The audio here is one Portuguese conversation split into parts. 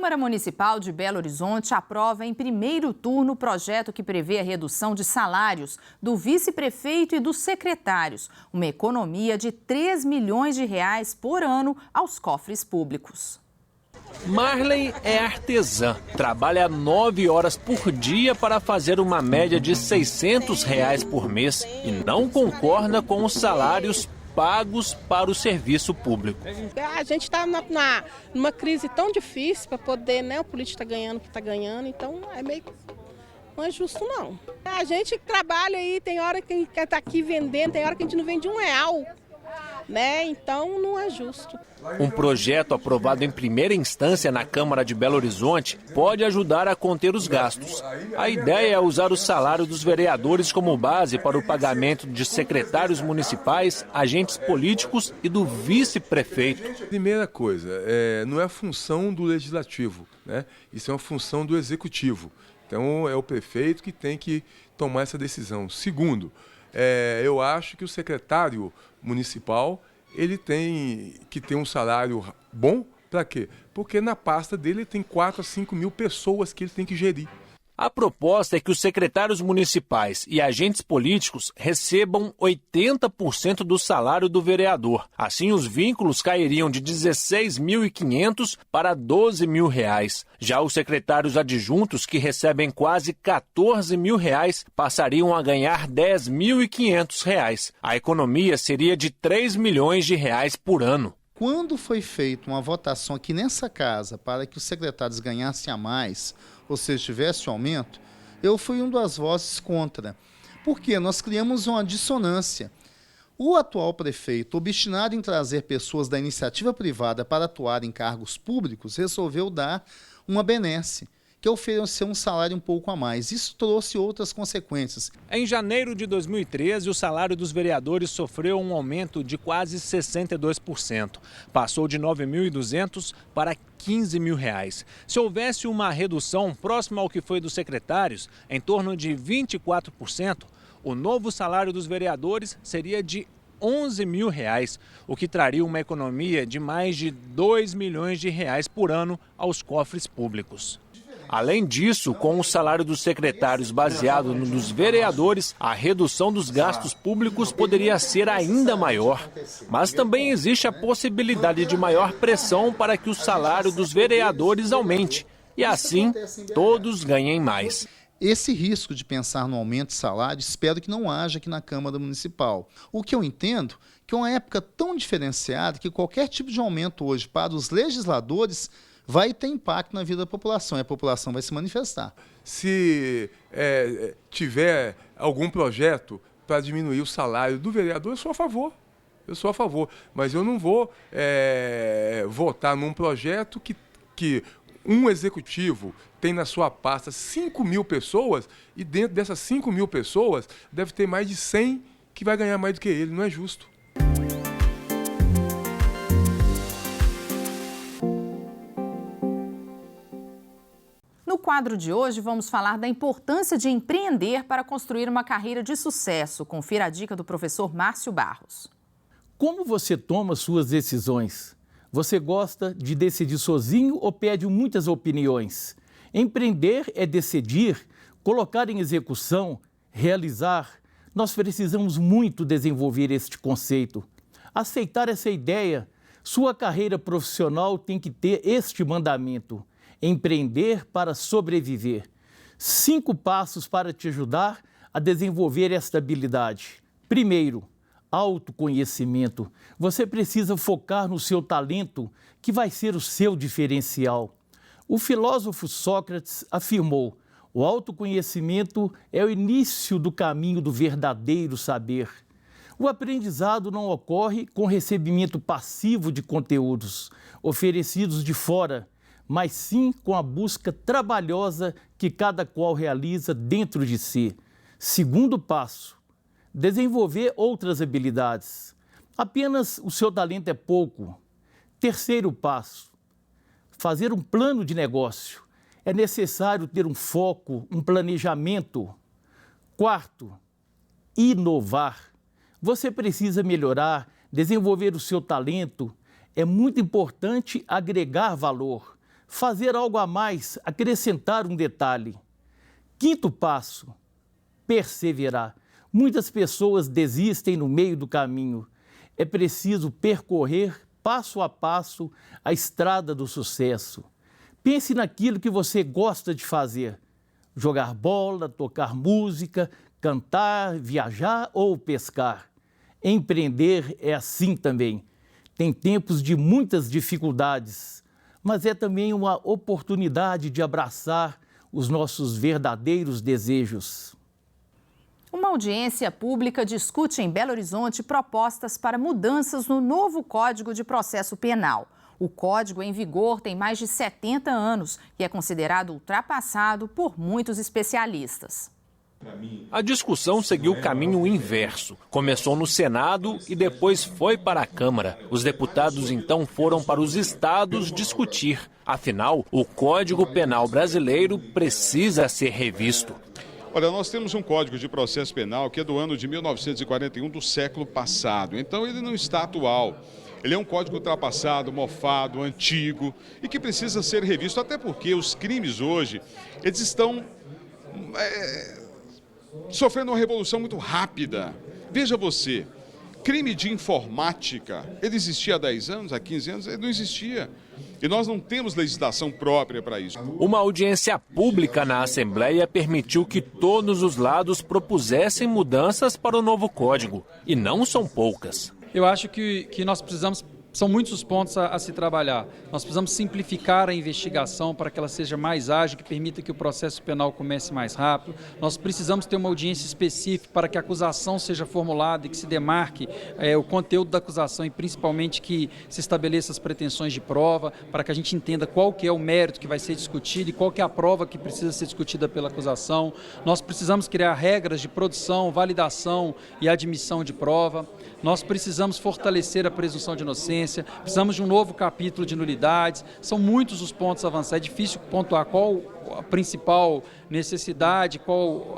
Câmara Municipal de Belo Horizonte aprova em primeiro turno o projeto que prevê a redução de salários do vice-prefeito e dos secretários, uma economia de R$ 3 milhões por ano aos cofres públicos. Marley é artesã, trabalha 9 horas por dia para fazer uma média de R$ 600 por mês e não concorda com os salários pagos para o serviço público. A gente está numa crise tão difícil para poder, né? O político está ganhando o que está ganhando, então não é justo não. A gente trabalha aí, tem hora que quer estar aqui vendendo, tem hora que a gente não vende R$1, né? Então não é justo. Um projeto aprovado em primeira instância na Câmara de Belo Horizonte pode ajudar a conter os gastos. A ideia é usar o salário dos vereadores como base para o pagamento de secretários municipais, agentes políticos e do vice-prefeito. Primeira coisa, não é função do legislativo, né? Isso é uma função do executivo. Então é o prefeito que tem que tomar essa decisão. Segundo, eu acho que o secretário municipal ele tem que ter um salário bom. Para quê? Porque na pasta dele tem 4 a 5 mil pessoas que ele tem que gerir. A proposta é que os secretários municipais e agentes políticos recebam 80% do salário do vereador. Assim, os vínculos cairiam de R$ 16.500 para R$ 12 mil. Já os secretários adjuntos, que recebem quase R$ 14 mil, passariam a ganhar R$ 10.500. A economia seria de R$ 3 milhões por ano. Quando foi feita uma votação aqui nessa casa para que os secretários ganhassem a mais, ou seja, tivesse um aumento, eu fui uma das vozes contra. Porque nós criamos uma dissonância. O atual prefeito, obstinado em trazer pessoas da iniciativa privada para atuar em cargos públicos, resolveu dar uma benesse, que ofereceu um salário um pouco a mais. Isso trouxe outras consequências. Em janeiro de 2013, o salário dos vereadores sofreu um aumento de quase 62%. Passou de R$ 9.200 para R$ 15 mil. Se houvesse uma redução próxima ao que foi dos secretários, em torno de 24%, o novo salário dos vereadores seria de R$ 11 mil, o que traria uma economia de mais de R$ 2 milhões por ano aos cofres públicos. Além disso, com o salário dos secretários baseado no dos vereadores, a redução dos gastos públicos poderia ser ainda maior. Mas também existe a possibilidade de maior pressão para que o salário dos vereadores aumente. E assim, todos ganhem mais. Esse risco de pensar no aumento de salário, espero que não haja aqui na Câmara Municipal. O que eu entendo que é uma época tão diferenciada que qualquer tipo de aumento hoje para os legisladores vai ter impacto na vida da população e a população vai se manifestar. Se tiver algum projeto para diminuir o salário do vereador, eu sou a favor. Eu sou a favor. Mas eu não vou votar num projeto que um executivo tem na sua pasta 5 mil pessoas e dentro dessas 5 mil pessoas deve ter mais de 100 que vai ganhar mais do que ele. Não é justo. No quadro de hoje, vamos falar da importância de empreender para construir uma carreira de sucesso. Confira a dica do professor Márcio Barros. Como você toma suas decisões? Você gosta de decidir sozinho ou pede muitas opiniões? Empreender é decidir, colocar em execução, realizar. Nós precisamos muito desenvolver este conceito. Aceitar essa ideia, sua carreira profissional tem que ter este mandamento. Empreender para sobreviver. 5 passos para te ajudar a desenvolver esta habilidade. Primeiro, autoconhecimento. Você precisa focar no seu talento, que vai ser o seu diferencial. O filósofo Sócrates afirmou: o autoconhecimento é o início do caminho do verdadeiro saber. O aprendizado não ocorre com recebimento passivo de conteúdos oferecidos de fora, mas sim com a busca trabalhosa que cada qual realiza dentro de si. Segundo passo, desenvolver outras habilidades. Apenas o seu talento é pouco. Terceiro passo, fazer um plano de negócio. É necessário ter um foco, um planejamento. Quarto, inovar. Você precisa melhorar, desenvolver o seu talento. É muito importante agregar valor. fazer algo a mais, acrescentar um detalhe. Quinto passo, perseverar. Muitas pessoas desistem no meio do caminho. É preciso percorrer passo a passo a estrada do sucesso. Pense naquilo que você gosta de fazer. Jogar bola, tocar música, cantar, viajar ou pescar. Empreender é assim também. Tem tempos de muitas dificuldades, mas é também uma oportunidade de abraçar os nossos verdadeiros desejos. Uma audiência pública discute em Belo Horizonte propostas para mudanças no novo Código de Processo Penal. O código em vigor tem mais de 70 anos e é considerado ultrapassado por muitos especialistas. A discussão seguiu o caminho inverso. Começou no Senado e depois foi para a Câmara. Os deputados então foram para os estados discutir. Afinal, o Código Penal brasileiro precisa ser revisto. Olha, nós temos um Código de Processo Penal que é do ano de 1941, do século passado. Então ele não está atual. Ele é um código ultrapassado, mofado, antigo e que precisa ser revisto, até porque os crimes hoje, eles estão sofrendo uma revolução muito rápida. Veja você, crime de informática, ele existia há 10 anos, há 15 anos, ele não existia. E nós não temos legislação própria para isso. Uma audiência pública na Assembleia permitiu que todos os lados propusessem mudanças para o novo código. E não são poucas. Eu acho que nós precisamos, são muitos os pontos a se trabalhar. Nós precisamos simplificar a investigação para que ela seja mais ágil, que permita que o processo penal comece mais rápido. Nós precisamos ter uma audiência específica para que a acusação seja formulada e que se demarque o conteúdo da acusação e principalmente que se estabeleça as pretensões de prova, para que a gente entenda qual que é o mérito que vai ser discutido e qual que é a prova que precisa ser discutida pela acusação. Nós precisamos criar regras de produção, validação e admissão de prova. Nós precisamos fortalecer a presunção de inocência, precisamos de um novo capítulo de nulidades. São muitos os pontos a avançar, é difícil pontuar qual a principal necessidade, qual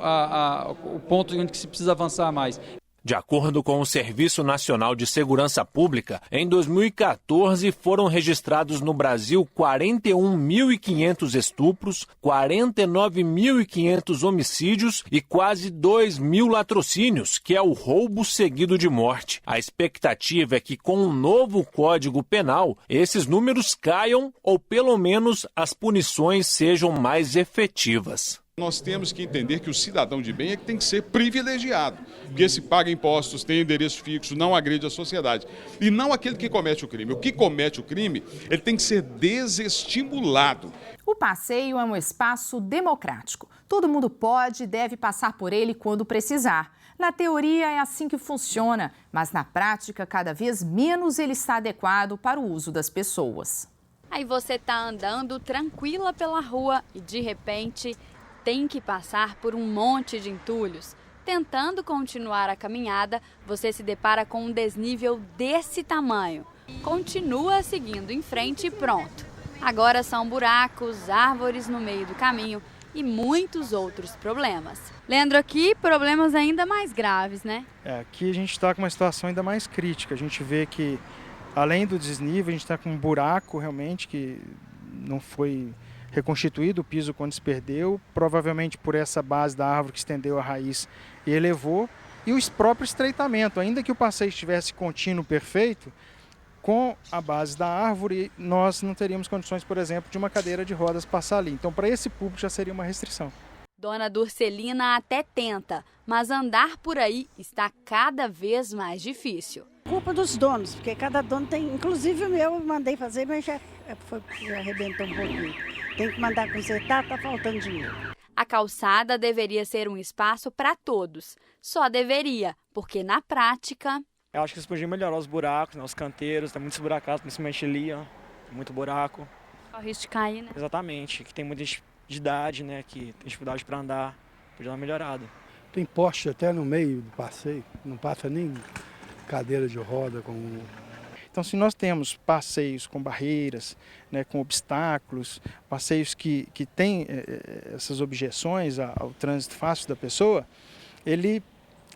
o ponto em que se precisa avançar mais. De acordo com o Serviço Nacional de Segurança Pública, em 2014 foram registrados no Brasil 41.500 estupros, 49.500 homicídios e quase 2.000 latrocínios, que é o roubo seguido de morte. A expectativa é que com o novo Código Penal, esses números caiam ou pelo menos as punições sejam mais efetivas. Nós temos que entender que o cidadão de bem é que tem que ser privilegiado, porque se paga impostos, tem endereço fixo, não agride a sociedade. E não aquele que comete o crime. O que comete o crime, ele tem que ser desestimulado. O passeio é um espaço democrático. Todo mundo pode e deve passar por ele quando precisar. Na teoria é assim que funciona, mas na prática cada vez menos ele está adequado para o uso das pessoas. Aí você está andando tranquila pela rua e de repente tem que passar por um monte de entulhos. Tentando continuar a caminhada, você se depara com um desnível desse tamanho. Continua seguindo em frente e pronto. Agora são buracos, árvores no meio do caminho e muitos outros problemas. Leandro, aqui problemas ainda mais graves, né? Aqui a gente está com uma situação ainda mais crítica. A gente vê que, além do desnível, a gente está com um buraco realmente que não foi reconstituído o piso quando se perdeu, provavelmente por essa base da árvore que estendeu a raiz e elevou, e o próprio estreitamento, ainda que o passeio estivesse contínuo, perfeito, com a base da árvore nós não teríamos condições, por exemplo, de uma cadeira de rodas passar ali. Então, para esse público já seria uma restrição. Dona Durcelina até tenta, mas andar por aí está cada vez mais difícil. Culpa dos donos, porque cada dono tem, inclusive o meu eu mandei fazer, mas já arrebentou um pouquinho. Tem que mandar consertar, está faltando dinheiro. A calçada deveria ser um espaço para todos. Só deveria, porque na prática... Eu acho que eles podiam melhorar os buracos, né, os canteiros, está muito esburacado, principalmente ali, ó, muito buraco. O risco de cair, né? Exatamente, que tem muita de idade, né, que tem dificuldade para andar, podia dar uma melhorada. Tem poste até no meio do passeio, não passa nem cadeira de roda com... Então, se nós temos passeios com barreiras, né, com obstáculos, passeios que têm essas objeções ao trânsito fácil da pessoa, ele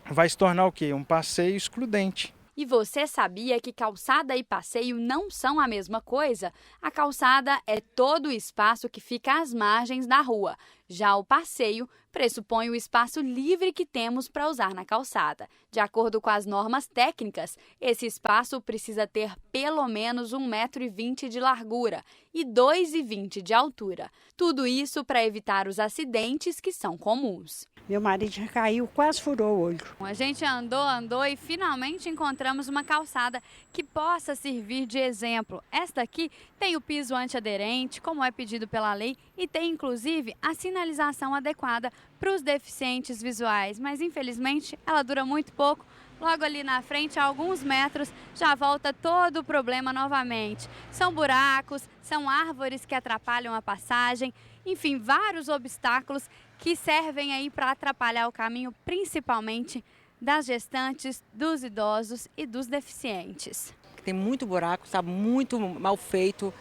vai se tornar o quê? Um passeio excludente. E você sabia que calçada e passeio não são a mesma coisa? A calçada é todo o espaço que fica às margens da rua. Já o passeio pressupõe o espaço livre que temos para usar na calçada. De acordo com as normas técnicas, esse espaço precisa ter pelo menos 1,20 m de largura e 2,20 m de altura. Tudo isso para evitar os acidentes que são comuns. Meu marido já caiu, quase furou o olho. A gente andou e finalmente encontramos uma calçada que possa servir de exemplo. Esta aqui tem o piso antiaderente, como é pedido pela lei, e tem inclusive a sinalização adequada para os deficientes visuais. Mas infelizmente ela dura muito pouco. Logo ali na frente, a alguns metros, já volta todo o problema novamente. São buracos, são árvores que atrapalham a passagem, enfim, vários obstáculos que servem aí para atrapalhar o caminho, principalmente das gestantes, dos idosos e dos deficientes. Tem muito buraco, está muito mal feito,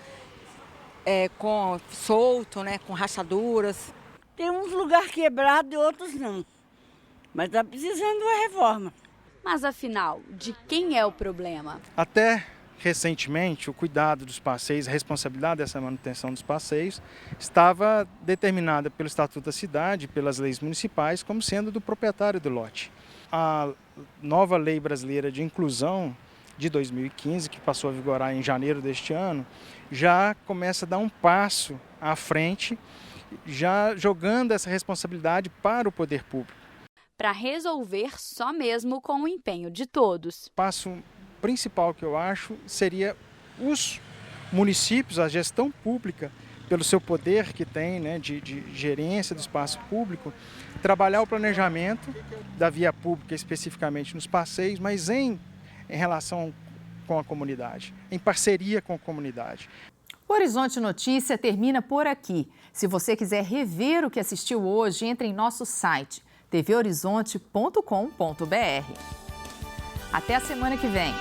com solto, né, com rachaduras. Tem uns lugares quebrados e outros não, mas está precisando de uma reforma. Mas afinal, de quem é o problema? Até recentemente, o cuidado dos passeios, a responsabilidade dessa manutenção dos passeios, estava determinada pelo Estatuto da Cidade, pelas leis municipais, como sendo do proprietário do lote. A nova Lei Brasileira de Inclusão de 2015, que passou a vigorar em janeiro deste ano, já começa a dar um passo à frente, já jogando essa responsabilidade para o poder público. Para resolver só mesmo com o empenho de todos. O passo principal que eu acho seria os municípios, a gestão pública, pelo seu poder que tem, né, de gerência do espaço público, trabalhar o planejamento da via pública especificamente nos passeios, mas em relação com a comunidade, em parceria com a comunidade. O Horizonte Notícia termina por aqui. Se você quiser rever o que assistiu hoje, entre em nosso site tvhorizonte.com.br. Até a semana que vem.